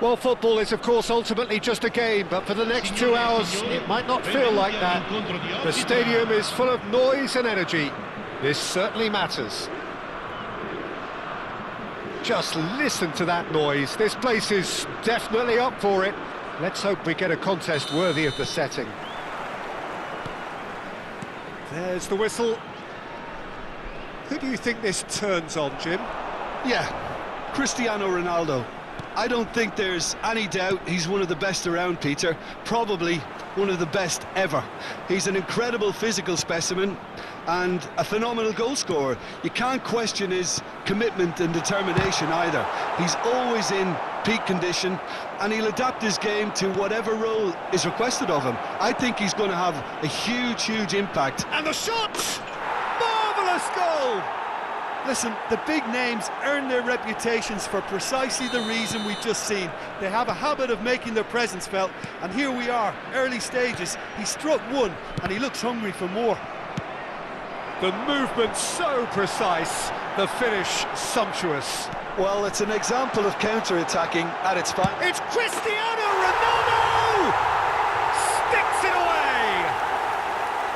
Well, football is, of course, ultimately just a game, but for the next 2 hours, it might not feel like that. The stadium is full of noise and energy. This certainly matters. Just listen to that noise. This place is definitely up for it. Let's hope we get a contest worthy of the setting. There's the whistle. Who do you think this turns on, Jim? Yeah, Cristiano Ronaldo. I don't think there's any doubt he's one of the best around, Peter. Probably one of the best ever. He's an incredible physical specimen and a phenomenal goal scorer. You can't question his commitment and determination either. He's always in peak condition and he'll adapt his game to whatever role is requested of him. I think he's going to have a huge impact. And the shot! Marvellous goal! Listen, the big names earn their reputations for precisely the reason we've just seen. They have a habit of making their presence felt, and here we are, early stages. He struck one, and he looks hungry for more. The movement so precise, the finish sumptuous. Well, it's an example of counter-attacking at its finest. It's Cristiano Ronaldo! Sticks it away!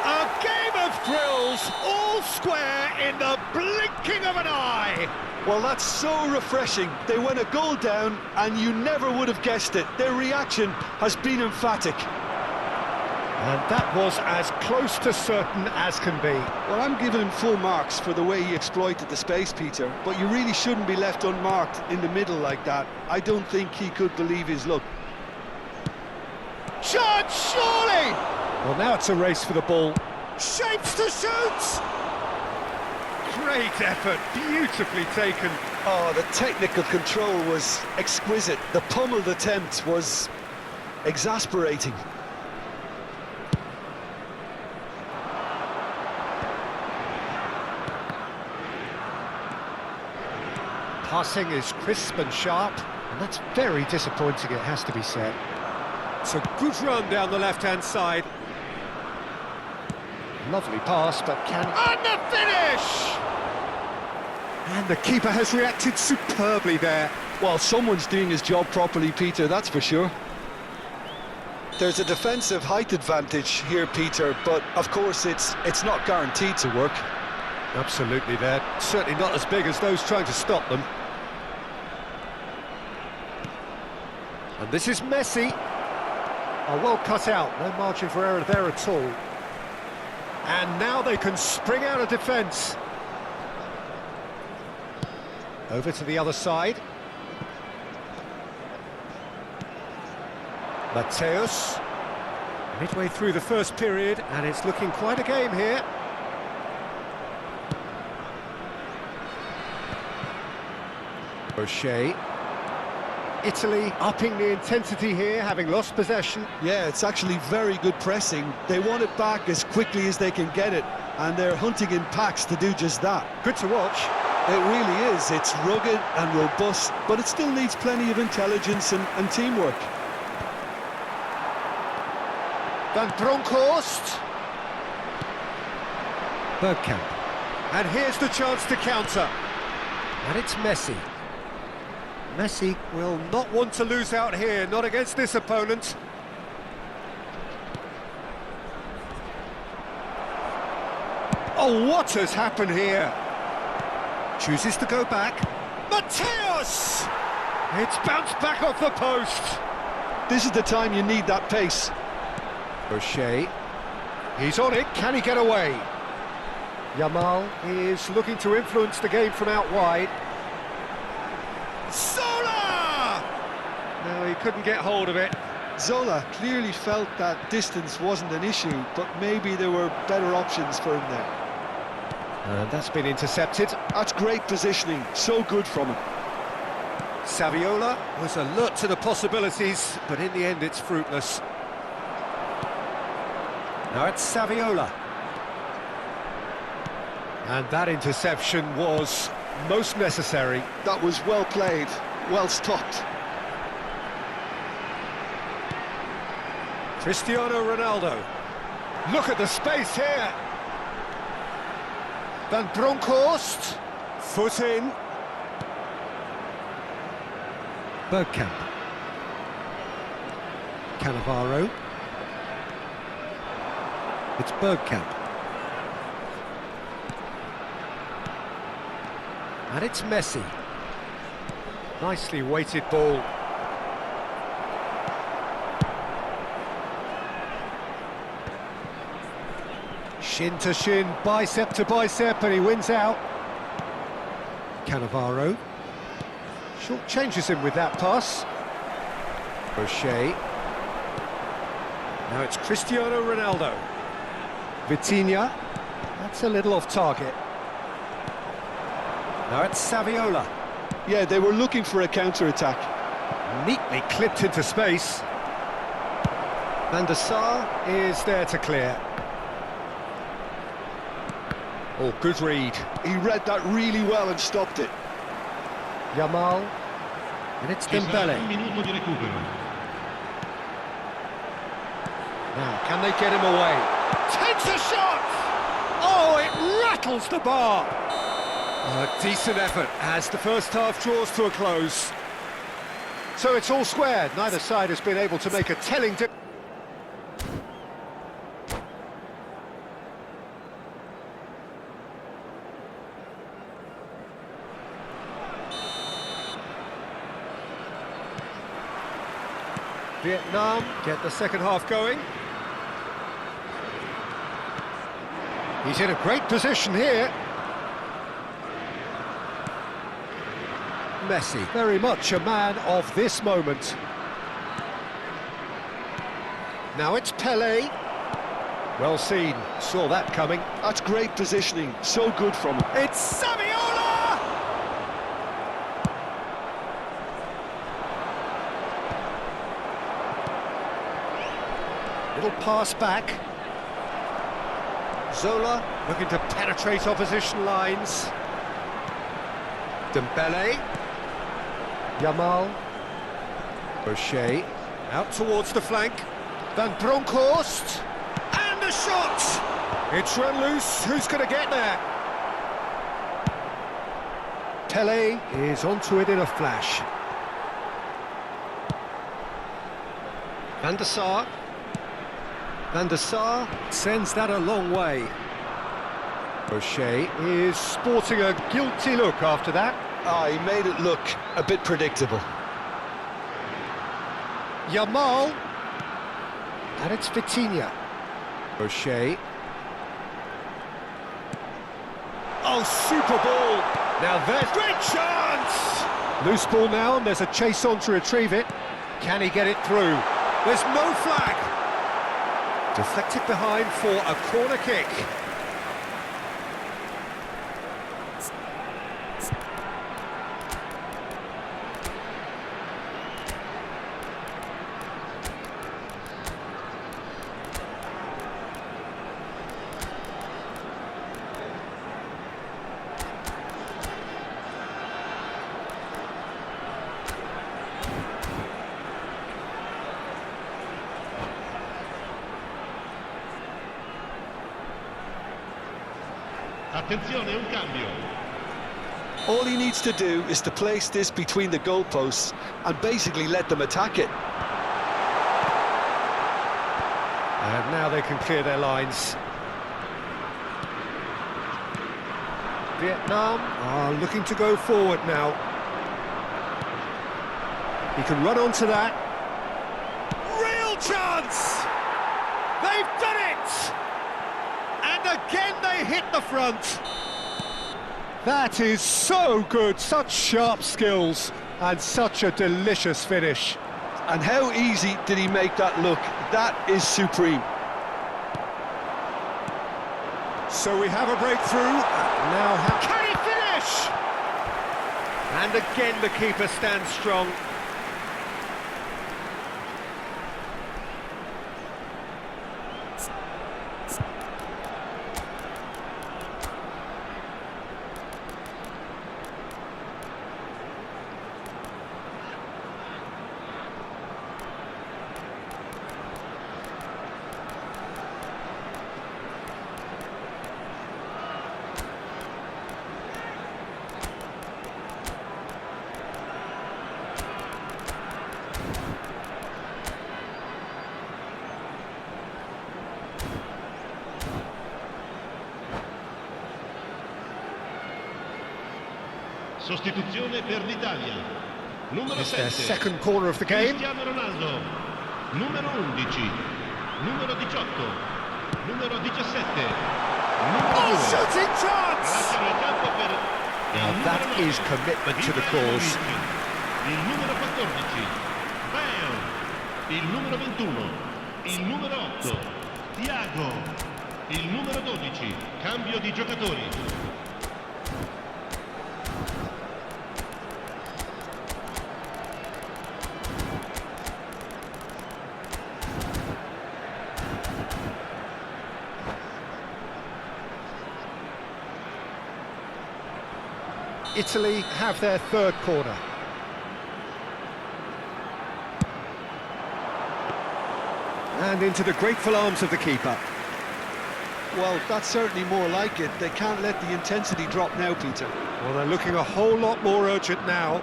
A game of thrills, all square in the blinking of an eye. Well, that's so refreshing. They went a goal down and you never would have guessed it. Their reaction has been emphatic. And that was as close to certain as can be. Well, I'm giving him full marks for the way he exploited the space, Peter, but you really shouldn't be left unmarked in the middle like that. I don't think he could believe his luck. Shot, surely! Well, now it's a race for the ball. Shapes to shoot! Great effort, beautifully taken. Oh, the technical control was exquisite. The pummeled attempt was exasperating. Passing is crisp and sharp, and that's very disappointing, it has to be said. It's a good run down the left-hand side. Lovely pass, but can... And the finish! And the keeper has reacted superbly there. Well, someone's doing his job properly, Peter, that's for sure. There's a defensive height advantage here, Peter, but of course it's not guaranteed to work. Absolutely, they're certainly not as big as those trying to stop them. And this is Messi. Oh, well cut out, no margin for error there at all. And now they can spring out of defence. Over to the other side. Mateus. Midway through the first period, and it's looking quite a game here. O'Shea. Italy upping the intensity here, having lost possession. Yeah, it's actually very good pressing. They want it back as quickly as they can get it, and they're hunting in packs to do just that. Good to watch. It really is. It's rugged and robust, but it still needs plenty of intelligence and teamwork. Van Bronckhorst. Bergkamp. And here's the chance to counter. And it's Messi. Messi will not want to lose out here, not against this opponent. Oh, what has happened here? Chooses to go back. Mateus! It's bounced back off the post. This is the time you need that pace. O'Shea. He's on it, can he get away? Yamal is looking to influence the game from out wide. Zola! No, he couldn't get hold of it. Zola clearly felt that distance wasn't an issue, but maybe there were better options for him there. And that's been intercepted. That's great positioning, so good from him. Saviola was alert to the possibilities, but in the end it's fruitless. Now it's Saviola. And that interception was most necessary. That was well played, well stopped. Cristiano Ronaldo. Look at the space here. Van Bronckhorst. Foot in. Bergkamp. Cannavaro. It's Bergkamp. And it's Messi. Nicely weighted ball. Shin to shin, bicep to bicep, and he wins out. Cannavaro. Short changes him with that pass. O'Shea. Now it's Cristiano Ronaldo. Vitinha. That's a little off target. Now it's Saviola. Yeah, they were looking for a counter-attack. Neatly clipped into space. Van der Sar is there to clear. Oh, good read. He read that really well and stopped it. Yamal. And it's Dembele. Now, can they get him away? Takes a shot! Oh, it rattles the bar! A decent effort as the first half draws to a close. So it's all squared. Neither side has been able to make a telling difference. Vietnam get the second half going. He's in a great position here. Messi, very much a man of this moment. Now it's Pelé. Well seen, saw that coming. That's great positioning, so good from him. It's Saviola! Little pass back. Zola looking to penetrate opposition lines. Dembele. Yamal. O'Shea. Out towards the flank. Van Bronckhorst. And a shot! It's run loose. Who's going to get there? Pelé is onto it in a flash. Van der Sar. Van der Sar sends that a long way. O'Shea is sporting a guilty look after that. Ah, he made it look a bit predictable. Yamal. And it's Vitinha. O'Shea. Oh, super ball. Now there's great chance! Loose ball now, and there's a chase on to retrieve it. Can he get it through? There's no flag. Deflected behind for a corner kick. Attenzione, un cambio. All he needs to do is to place this between the goalposts and basically let them attack it. And now they can clear their lines. Vietnam are looking to go forward now. He can run onto that. Real chance! They've done it! And again they hit the front. That is so good, such sharp skills and such a delicious finish. And how easy did he make that look? That is supreme. So we have a breakthrough. Now can he finish? And again the keeper stands strong. Sostituzione per l'Italia. Numero It's their 7. second corner of the game. Cristiano Ronaldo. Numero 11. Numero 18. Numero 17. Numero 2. Shooting chance! Lasciano il campo per Now il that numero 9, is commitment to the cause. il numero 14, Bale, il numero 21, il numero 8, Thiago, il numero 12, cambio di giocatori. Italy have their third corner. And into the grateful arms of the keeper. Well, that's certainly more like it. They can't let the intensity drop now, Peter. Well, they're looking a whole lot more urgent now.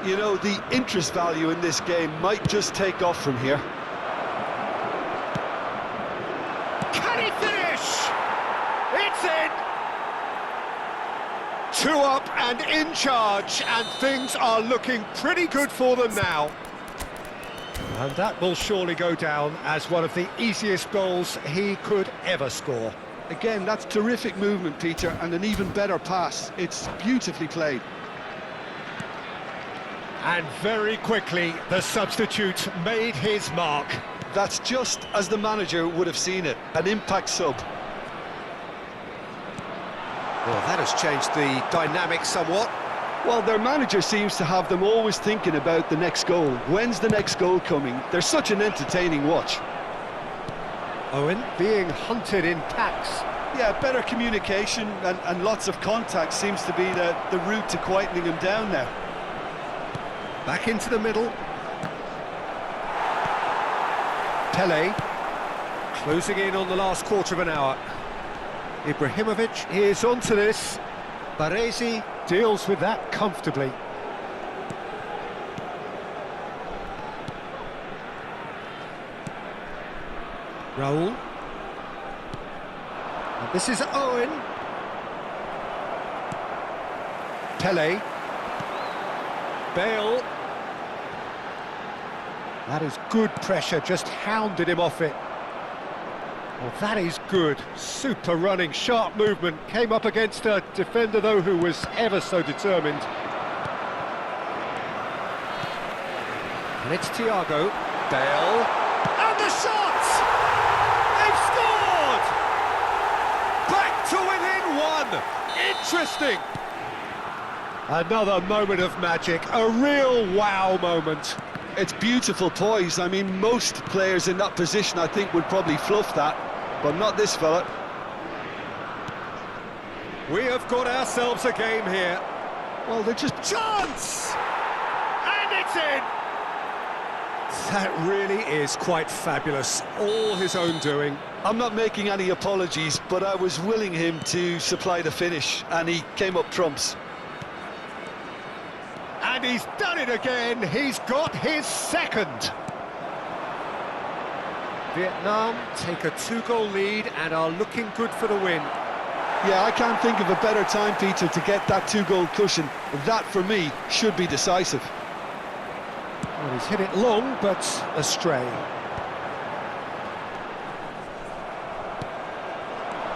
You know, the interest value in this game might just take off from here. Can he finish? It's in! 2 up and in charge, and things are looking pretty good for them now. And that will surely go down as one of the easiest goals he could ever score. Again, that's terrific movement, Peter, and an even better pass. It's beautifully played. And very quickly, the substitute made his mark. That's just as the manager would have seen it, an impact sub. Well, that has changed the dynamic somewhat. Well, their manager seems to have them always thinking about the next goal. When's the next goal coming? They're such an entertaining watch. Owen being hunted in packs. Yeah, better communication and lots of contact seems to be the route to quietening him down now. Back into the middle. Pele closing in on the last quarter of an hour. Ibrahimovic is onto this. Baresi deals with that comfortably. Raul. And this is Owen. Pele. Bale. That is good pressure, just hounded him off it. Well, that is good. Super running, sharp movement. Came up against a defender, though, who was ever so determined. And it's Thiago. Bale. And the shot! They've scored! Back to within 1. Interesting. Another moment of magic. A real wow moment. It's beautiful poise. I mean, most players in that position, I think, would probably fluff that, but not this fella. We have got ourselves a game here. Well, they're just... Chance! And it's in! That really is quite fabulous. All his own doing. I'm not making any apologies, but I was willing him to supply the finish, and he came up trumps. And he's done it again. He's got his second. Vietnam take a 2-goal lead and are looking good for the win. Yeah, I can't think of a better time, Peter, to get that 2-goal cushion. That, for me, should be decisive. Well, he's hit it long, but astray.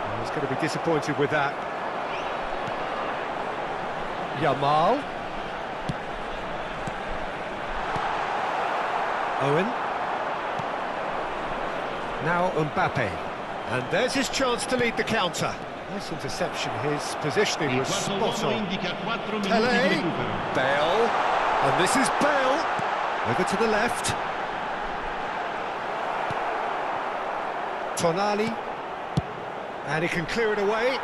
Well, he's going to be disappointed with that. Yamal. Owen. Now Mbappe. And there's his chance to lead the counter. Nice interception, his positioning was spot on. Pele. Bale. And this is Bale. Over to the left. Tonali. And he can clear it away.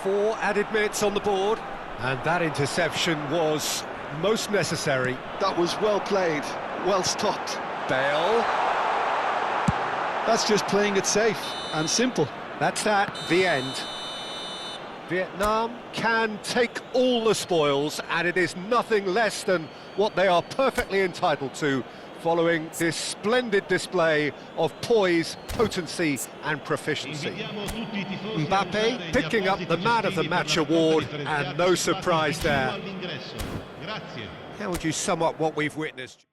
4 added minutes on the board. And that interception was most necessary. That was well played, well stopped. Bale. That's just playing it safe and simple. That's that, the end. Vietnam can take all the spoils, and it is nothing less than what they are perfectly entitled to, following this splendid display of poise, potency and proficiency. Mbappe picking up the Man of the Match award, and no surprise there. How would you sum up what we've witnessed?